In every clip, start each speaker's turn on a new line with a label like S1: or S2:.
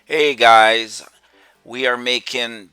S1: Hey guys, we are making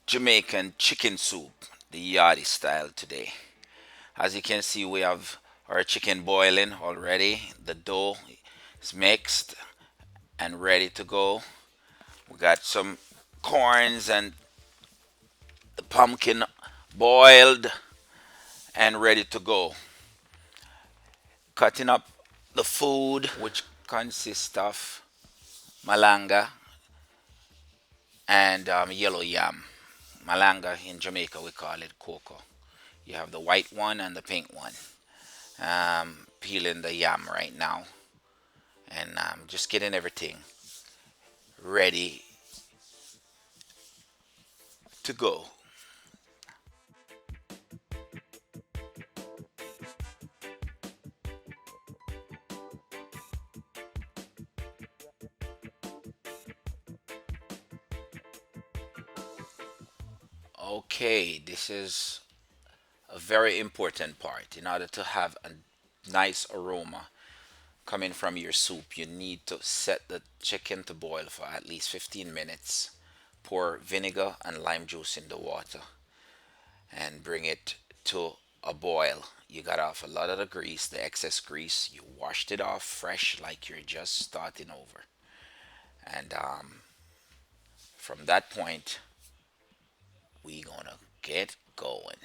S1: Jamaican chicken soup, the yachty style today. As you can see, we have our chicken boiling already. The dough is mixed and ready to go. We got some corns and the pumpkin boiled and ready to go. Cutting up the food, which consists of malanga and yellow yam. Malanga in Jamaica, we call it cocoa. You have the white one and the pink one. Peeling the yam right now and just getting everything ready to go. Okay, this is a very important part. In order to have a nice aroma coming from your soup, you need to set the chicken to boil for at least 15 minutes. Pour vinegar and lime juice in the water and bring it to a boil. You got off a lot of the grease, the excess grease. You washed it off fresh like you're just starting over. And from that point, we gonna get going.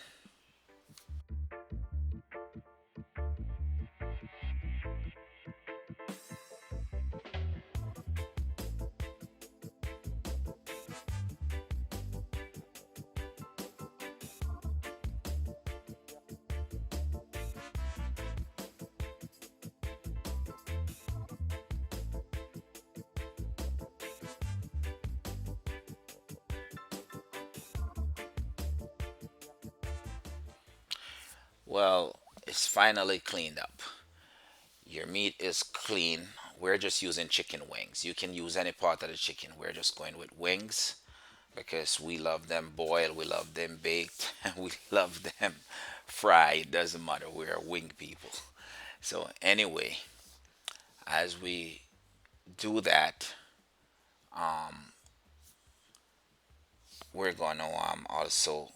S1: Well, it's finally cleaned up. Your meat is clean. We're just using chicken wings. You can use any part of the chicken. We're just going with wings because we love them boiled, we love them baked, and we love them fried. It doesn't matter. We're wing people. So anyway, as we do that, we're gonna also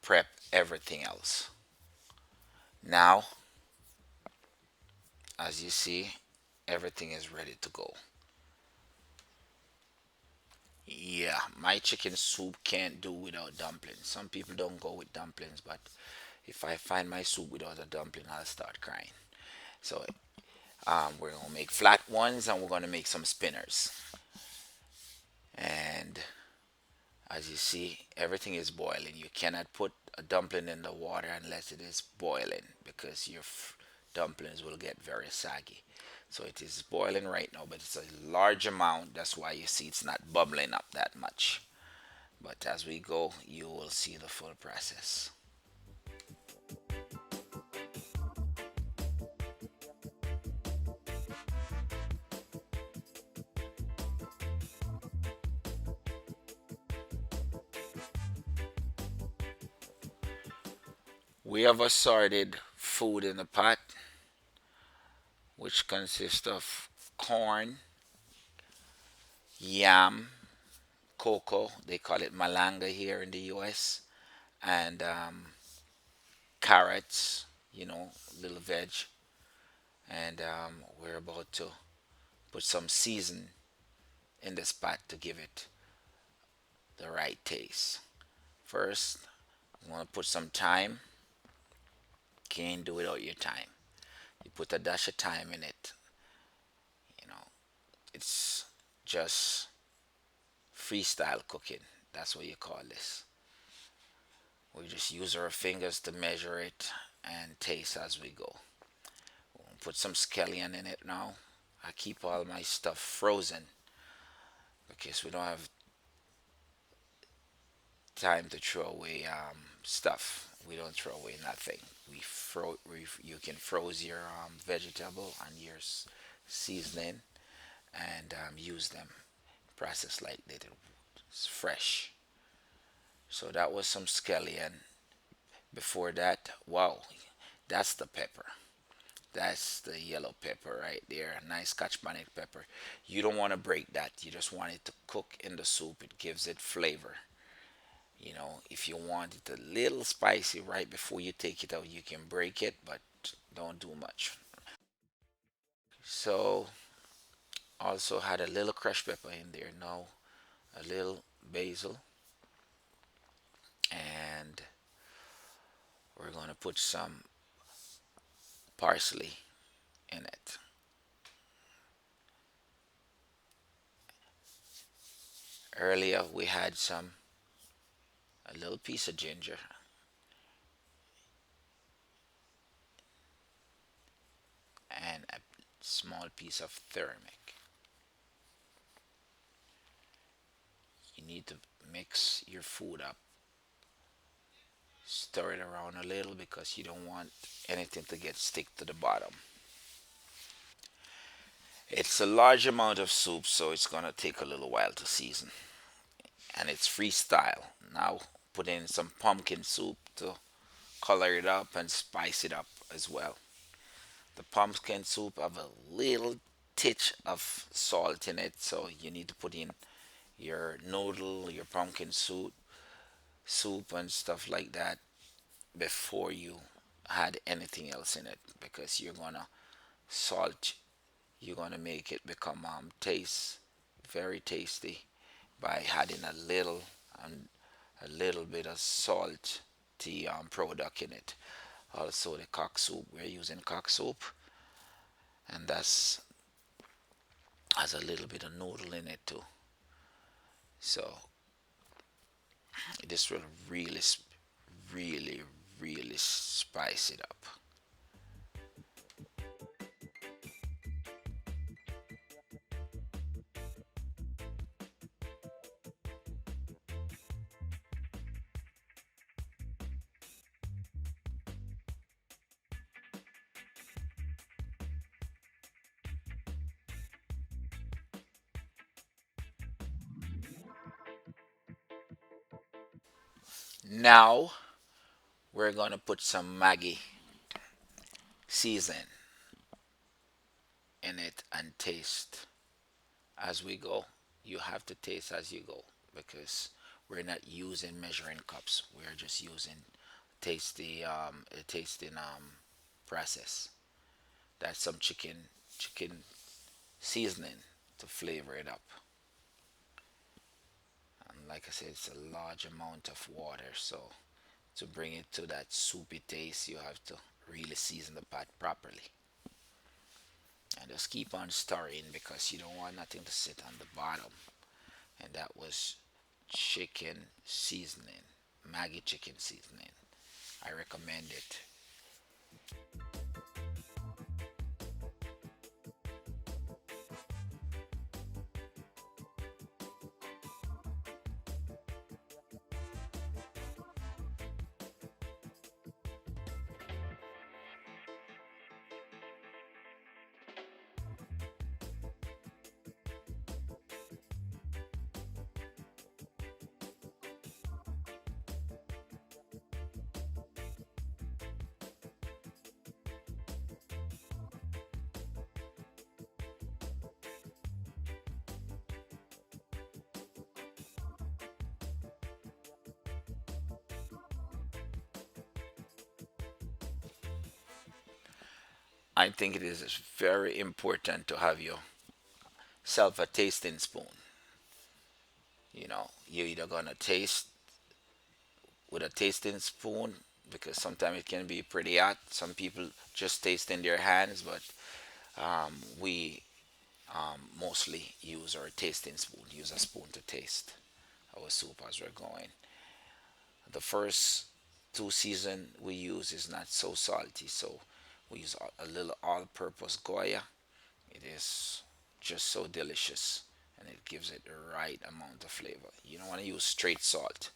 S1: prep everything else. Now, as you see, everything is ready to go. Yeah, my chicken soup can't do without dumplings. Some people don't go with dumplings, but if I find my soup without a dumpling, I'll start crying. So we're gonna make flat ones and we're gonna make some spinners. And as you see, everything is boiling. You cannot put a dumpling in the water unless it is boiling because your dumplings will get very saggy. So it is boiling right now, but it's a large amount. That's why you see it's not bubbling up that much. But as we go, you will see the full process. We have assorted food in the pot, which consists of corn, yam, cocoa, they call it malanga here in the US, and carrots, little veg. And we're about to put some season in this pot to give it the right taste. First, you want to put some thyme. Can't do without your thyme. You put a dash of thyme in it. You know, it's just freestyle cooking. That's what you call this. We just use our fingers to measure it and taste as we go. We'll put some scallion in it now. I keep all my stuff frozen because we don't have time to throw away stuff. We don't throw away nothing. You can froze your vegetable and your seasoning and use them. Process like that. It's fresh. So that was some scallion. Before that, wow, that's the pepper. That's the yellow pepper right there. Nice Scotch bonnet pepper. You don't want to break that. You just want it to cook in the soup. It gives it flavor. If you want it a little spicy right before you take it out, you can break it, but don't do much. So, also had a little crushed pepper in there. Now, a little basil, and we're going to put some parsley in it. Earlier, we had a little piece of ginger and a small piece of thymic. You need to mix your food up, stir it around a little because you don't want anything to get stick to the bottom. It's a large amount of soup, so it's gonna take a little while to season, and it's freestyle. Now put in some pumpkin soup to color it up and spice it up as well. The pumpkin soup have a little titch of salt in it, so you need to put in your noodle, your pumpkin soup and stuff like that before you add anything else in it because salt you're gonna make it become taste very tasty by adding um, a little bit of salt the product in it. Also the cock soup, we're using cock soup, and that's has a little bit of noodle in it too. So this will really, really spice it up. Now we're gonna put some Maggie season in it and taste as we go. You have to taste as you go because we're not using measuring cups. We're just using a tasting process. That's some chicken seasoning to flavor it up. And like I said, it's a large amount of water, so to bring it to that soupy taste, you have to really season the pot properly. And just keep on stirring because you don't want nothing to sit on the bottom. And that was chicken seasoning, Maggie chicken seasoning. I recommend it. I think it is very important to have yourself a tasting spoon. You're either gonna taste with a tasting spoon because sometimes it can be pretty hot. Some people just taste in their hands, but we mostly use our tasting spoon. Use a spoon to taste our soup as we're going. The first two season we use is not so salty, so we use a little all-purpose Goya. It is just so delicious, and it gives it the right amount of flavor. You don't want to use straight salt.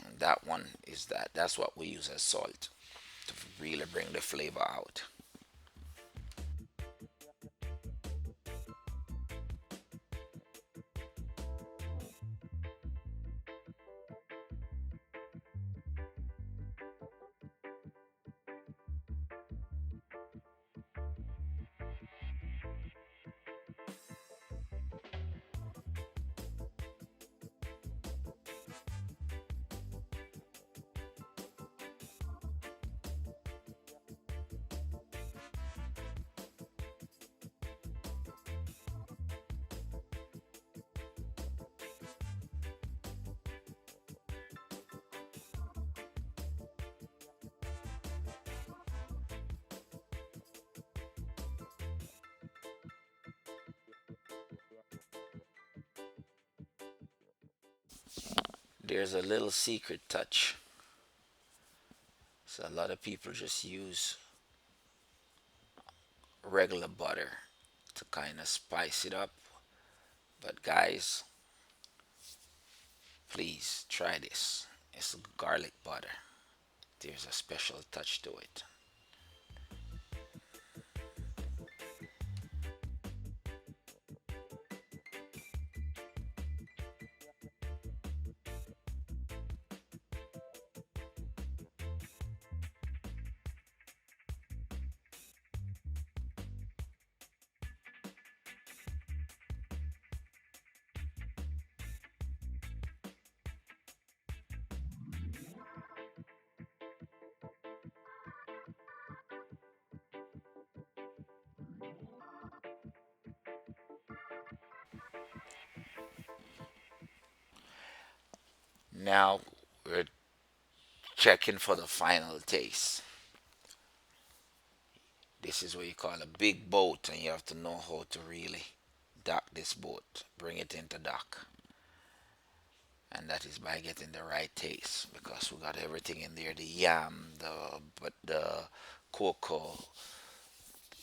S1: And that one is that's what we use as salt to really bring the flavor out. There's a little secret touch. So a lot of people just use regular butter to kind of spice it up. But guys, please try this. It's garlic butter. There's a special touch to it. Now we're checking for the final taste. This is what you call a big boat, and you have to know how to really dock this boat, bring it into dock. And that is by getting the right taste because we got everything in there, the yam, the cocoa,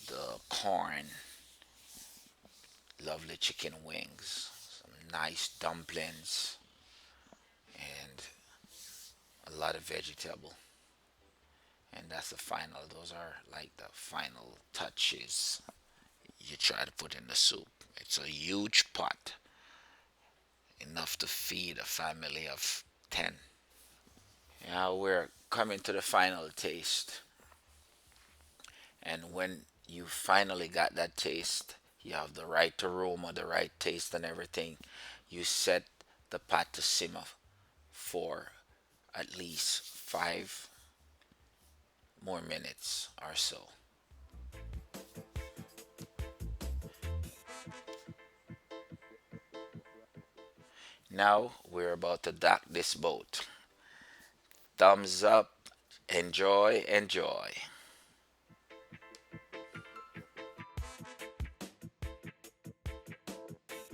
S1: the corn, lovely chicken wings, some nice dumplings, and a lot of vegetable. And that's the final. Those are like the final touches you try to put in the soup. It's a huge pot, enough to feed a family of 10. Now we're coming to the final taste. And when you finally got that taste, you have the right aroma, the right taste, and everything, you set the pot to simmer for at least 5 more minutes or so. Now we're about to dock this boat. Thumbs up, enjoy, enjoy.